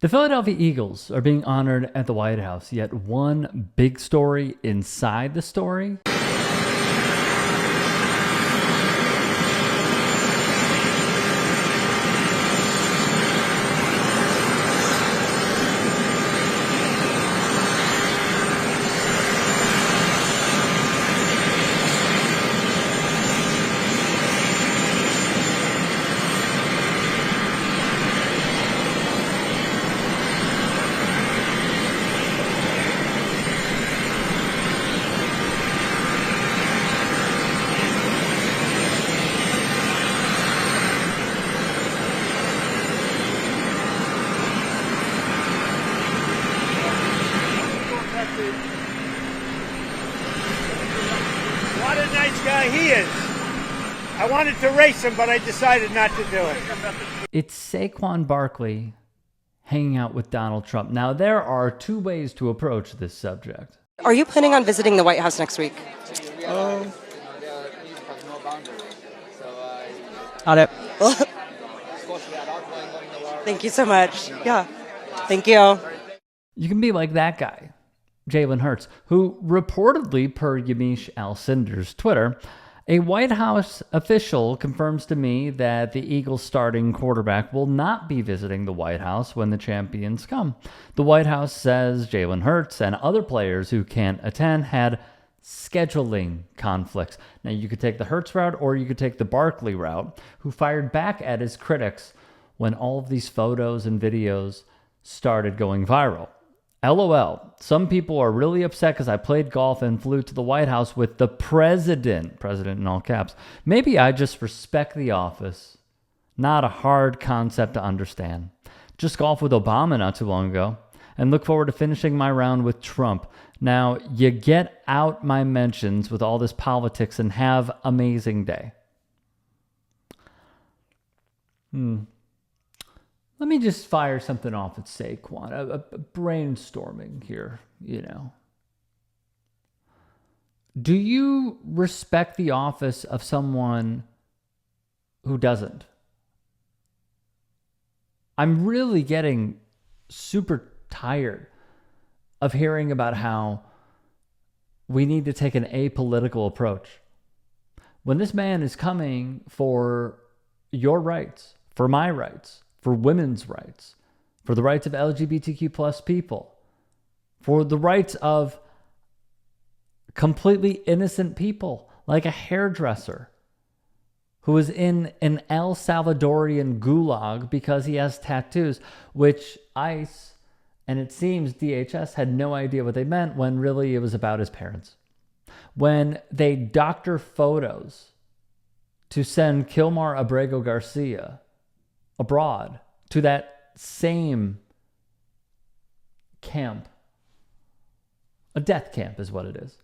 The Philadelphia Eagles are being honored at the White House, yet one big story inside the story. What a nice guy he is. I wanted to race him, but I decided not to do it. It's Saquon Barkley hanging out with Donald Trump. Now, there are two ways to approach this subject. Are you planning on visiting the White House next week? Got it. Thank you so much. Yeah. Thank you. You can be like that guy, Jaylen Herz, who reportedly, per Yamiche Alcindor's Twitter, a White House official confirms to me that the Eagles starting quarterback will not be visiting the White House when the champions come. The White House says Jaylen Herz and other players who can't attend had scheduling conflicts. Now, you could take the Hertz route or you could take the Barkley route, who fired back at his critics when all of these photos and videos started going viral. LOL. Some people are really upset because I played golf and flew to the White House with the president in all caps. Maybe I just respect the office. Not a hard concept to understand. Just golfed with Obama not too long ago and look forward to finishing my round with Trump. Now, you get out my mentions with all this politics and have amazing day. Let me just fire something off at Saquon. A brainstorming here, you know. Do you respect the office of someone who doesn't? I'm really getting super tired of hearing about how we need to take an apolitical approach. When this man is coming for your rights, for my rights, for women's rights, for the rights of LGBTQ plus people, for the rights of completely innocent people, like a hairdresser who is in an El Salvadorian gulag because he has tattoos, which ICE and it seems DHS had no idea what they meant when really it was about his parents. When they doctor photos to send Kilmar Abrego Garcia abroad to that same camp, a death camp is what it is,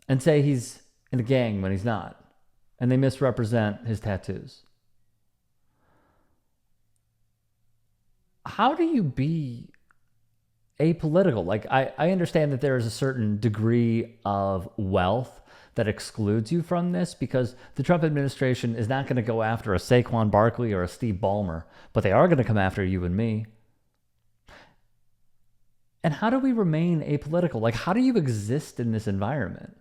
and say he's in a gang when he's not, and they misrepresent his tattoos. How do you be apolitical? Like, I understand that there is a certain degree of wealth that excludes you from this because the Trump administration is not going to go after a Saquon Barkley or a Steve Ballmer, but they are going to come after you and me. And how do we remain apolitical? Like, how do you exist in this environment?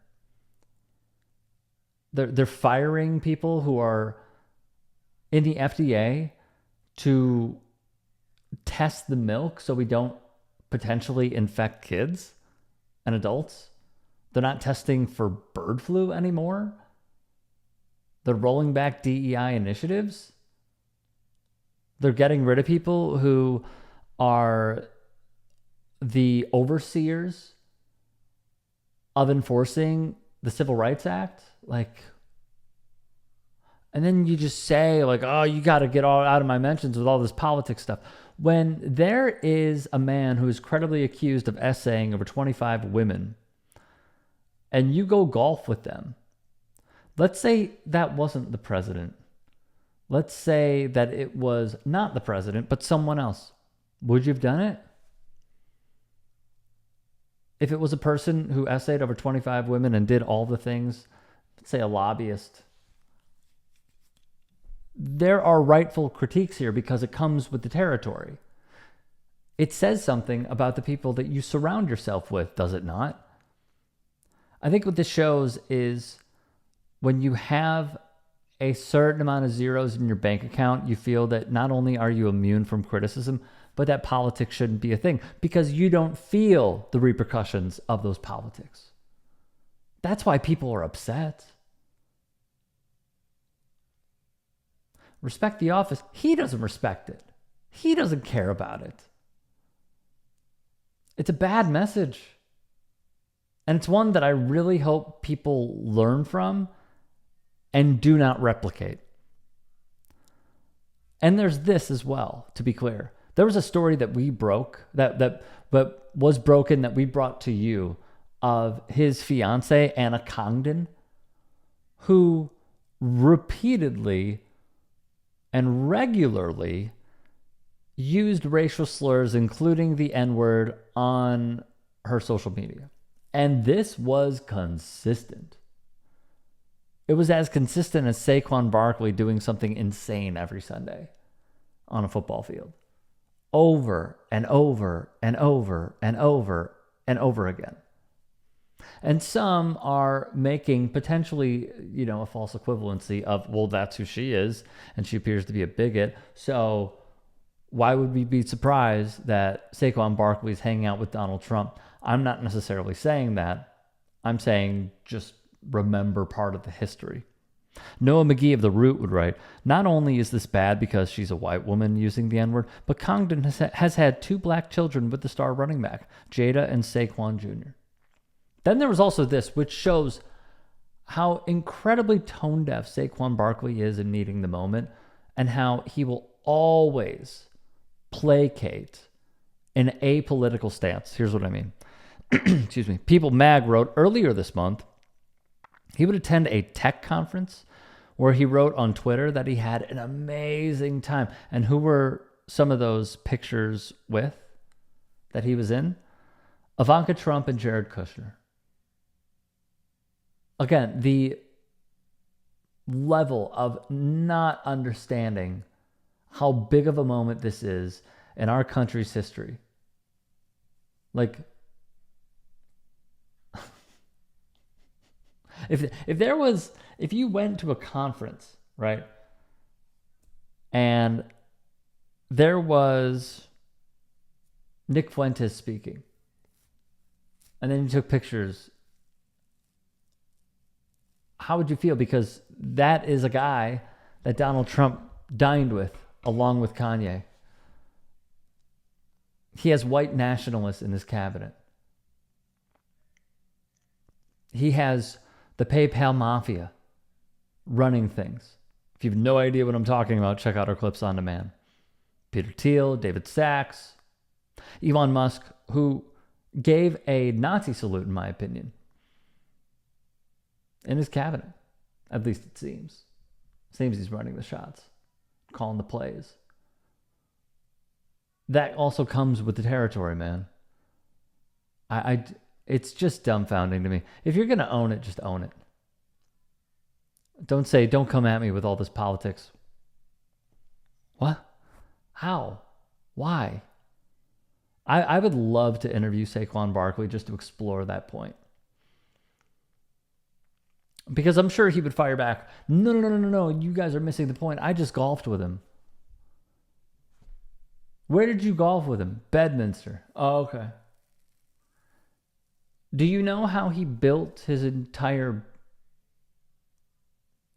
They're firing people who are in the FDA to test the milk so we don't potentially infect kids and adults. They're not testing for bird flu anymore. They're rolling back DEI initiatives. They're getting rid of people who are the overseers of enforcing the Civil Rights Act. Like, and then you just say like, oh, you got to get all out of my mentions with all this politics stuff. When there is a man who is credibly accused of essaying over 25 women, and you go golf with them, let's say that wasn't the president. Let's say that it was not the president, but someone else. Would you have done it? If it was a person who essayed over 25 women and did all the things, let's say a lobbyist, there are rightful critiques here because it comes with the territory. It says something about the people that you surround yourself with, does it not? I think what this shows is when you have a certain amount of zeros in your bank account, you feel that not only are you immune from criticism, but that politics shouldn't be a thing because you don't feel the repercussions of those politics. That's why people are upset. Respect the office. He doesn't respect it. He doesn't care about it. It's a bad message. And it's one that I really hope people learn from and do not replicate. And there's this as well, to be clear. There was a story that we broke, that was broken, that we brought to you, of his fiance, Anna Congden, who repeatedly and regularly used racial slurs, including the N-word, on her social media. And this was consistent. It was as consistent as Saquon Barkley doing something insane every Sunday on a football field. Over and over and over and over and over again. And some are making potentially, a false equivalency of, well, that's who she is, and she appears to be a bigot. So why would we be surprised that Saquon Barkley is hanging out with Donald Trump? I'm not necessarily saying that. I'm saying just remember part of the history. Noah McGee of The Root would write, not only is this bad because she's a white woman using the N-word, but Congden has had 2 black children with the star running back, Jada and Saquon Jr. Then there was also this, which shows how incredibly tone deaf Saquon Barkley is in needing the moment, and how he will always placate an apolitical stance. Here's what I mean. Excuse me. People Mag wrote earlier this month he would attend a tech conference where he wrote on Twitter that he had an amazing time. And who were some of those pictures with that he was in? Ivanka Trump and Jared Kushner. Again, the level of not understanding how big of a moment this is in our country's history. Like, if you went to a conference, right, and there was Nick Fuentes speaking, and then you took pictures, how would you feel? Because that is a guy that Donald Trump dined with, along with Kanye. He has white nationalists in his cabinet. He has the PayPal mafia running things. If you have no idea what I'm talking about, check out our clips on demand. Peter Thiel, David Sachs, Elon Musk, who gave a Nazi salute, in my opinion, in his cabinet. At least it seems. Seems he's running the shots, calling the plays. That also comes with the territory, man. It's just dumbfounding to me. If you're going to own it, just own it. Don't come at me with all this politics. What? How? Why? I would love to interview Saquon Barkley just to explore that point. Because I'm sure he would fire back, no, you guys are missing the point. I just golfed with him. Where did you golf with him? Bedminster. Oh, okay. Do you know how he built his entire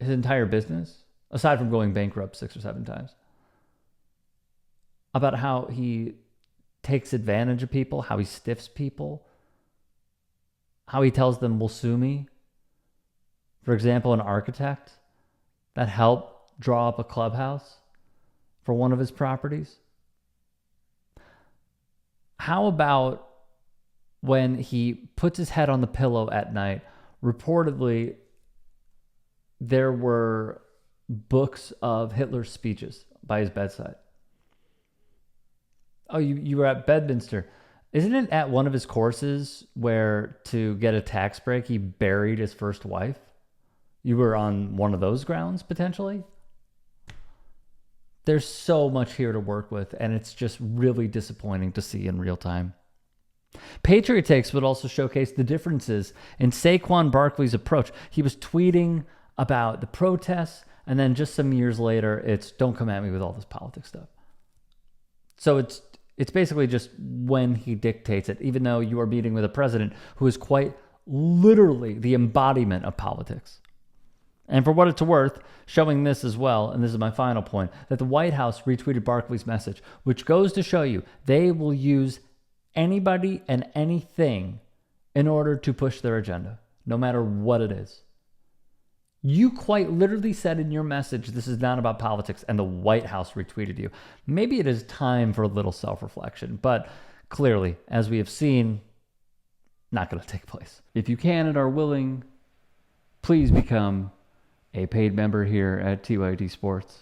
business? Aside from going bankrupt 6 or 7 times. About how he takes advantage of people, how he stiffs people, how he tells them, will sue me. For example, an architect that helped draw up a clubhouse for one of his properties. How about when he puts his head on the pillow at night? Reportedly, there were books of Hitler's speeches by his bedside. Oh, you were at Bedminster. Isn't it at one of his courses where to get a tax break, he buried his first wife? You were on one of those grounds, potentially? There's so much here to work with, and it's just really disappointing to see in real time. Patriot Takes would also showcase the differences in Saquon Barkley's approach. He was tweeting about the protests, and then just some years later, it's don't come at me with all this politics stuff. So it's basically just when he dictates it, even though you are meeting with a president who is quite literally the embodiment of politics. And for what it's worth, showing this as well, and this is my final point, that the White House retweeted Barkley's message, which goes to show you they will use anybody and anything in order to push their agenda, no matter what it is. You quite literally said in your message, this is not about politics, and the White House retweeted you. Maybe it is time for a little self-reflection, but clearly, as we have seen, not going to take place. If you can and are willing, please become a paid member here at TYT Sports,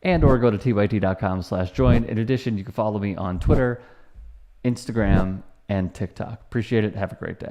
and or go to tyt.com/join. In addition, you can follow me on Twitter, Instagram, and TikTok. Appreciate it. Have a great day.